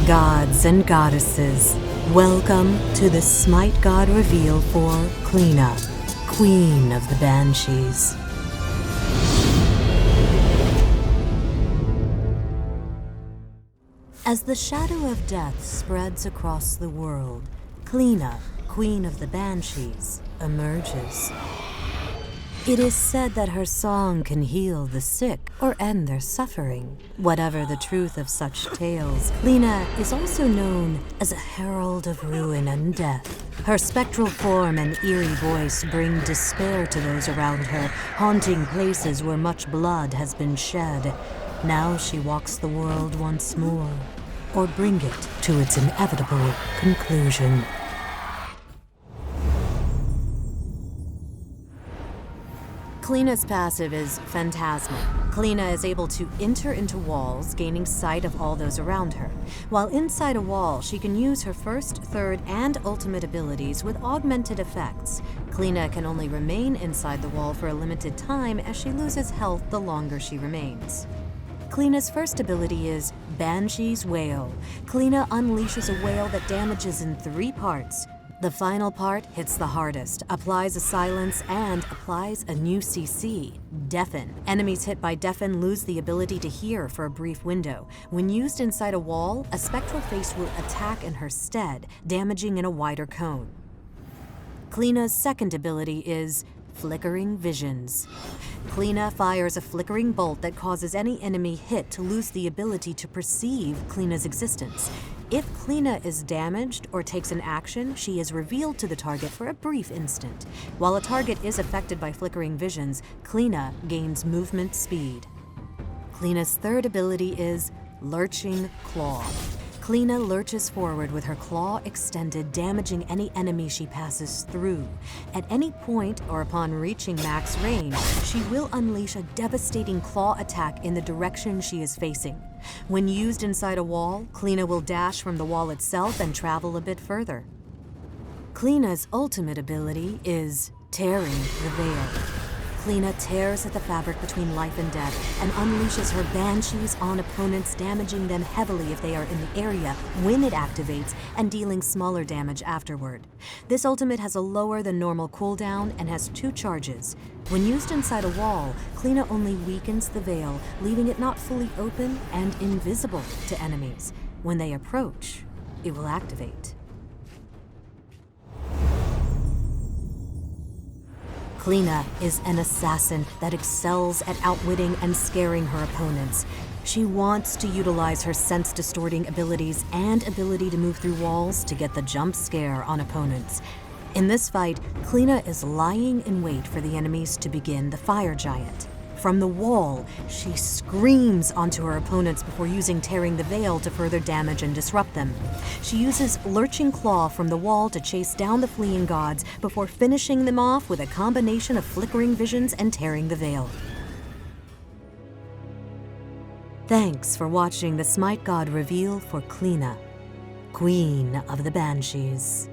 Gods and goddesses, welcome to the Smite God reveal for Cliodhna, Queen of the Banshees. As the shadow of death spreads across the world, Cliodhna, Queen of the Banshees, emerges. It is said that her song can heal the sick or end their suffering. Whatever the truth of such tales, Cliodhna is also known as a herald of ruin and death. Her spectral form and eerie voice bring despair to those around her, haunting places where much blood has been shed. Now she walks the world once more, or bring it to its inevitable conclusion. Cliodhna's passive is Phantasmal. Cliodhna is able to enter into walls, gaining sight of all those around her. While inside a wall, she can use her first, third, and ultimate abilities with augmented effects. Cliodhna can only remain inside the wall for a limited time as she loses health the longer she remains. Cliodhna's first ability is Banshees Wail. Cliodhna unleashes a wail that damages in 3 parts. The final part hits the hardest, applies a silence, and applies a new CC, Deafen. Enemies hit by Deafen lose the ability to hear for a brief window. When used inside a wall, a spectral face will attack in her stead, damaging in a wider cone. Cliodhna's second ability is Flickering Visions. Cliodhna fires a flickering bolt that causes any enemy hit to lose the ability to perceive Cliodhna's existence. If Cliodhna is damaged or takes an action, she is revealed to the target for a brief instant. While a target is affected by flickering visions, Cliodhna gains movement speed. Cliodhna's third ability is Lurching Claw. Cliodhna lurches forward with her claw extended, damaging any enemy she passes through. At any point or upon reaching max range, she will unleash a devastating claw attack in the direction she is facing. When used inside a wall, Cliodhna will dash from the wall itself and travel a bit further. Cliodhna's ultimate ability is Tearing the Veil. Cliodhna tears at the fabric between life and death and unleashes her Banshees on opponents, damaging them heavily if they are in the area when it activates and dealing smaller damage afterward. This ultimate has a lower than normal cooldown and has 2 charges. When used inside a wall, Cliodhna only weakens the veil, leaving it not fully open and invisible to enemies. When they approach, it will activate. Cliodhna is an assassin that excels at outwitting and scaring her opponents. She wants to utilize her sense-distorting abilities and ability to move through walls to get the jump scare on opponents. In this fight, Cliodhna is lying in wait for the enemies to begin the fire giant. From the wall, she screams onto her opponents before using Tearing the Veil to further damage and disrupt them. She uses Lurching Claw from the wall to chase down the fleeing gods before finishing them off with a combination of Flickering Visions and Tearing the Veil. Thanks for watching the Smite God reveal for Cliodhna, Queen of the Banshees.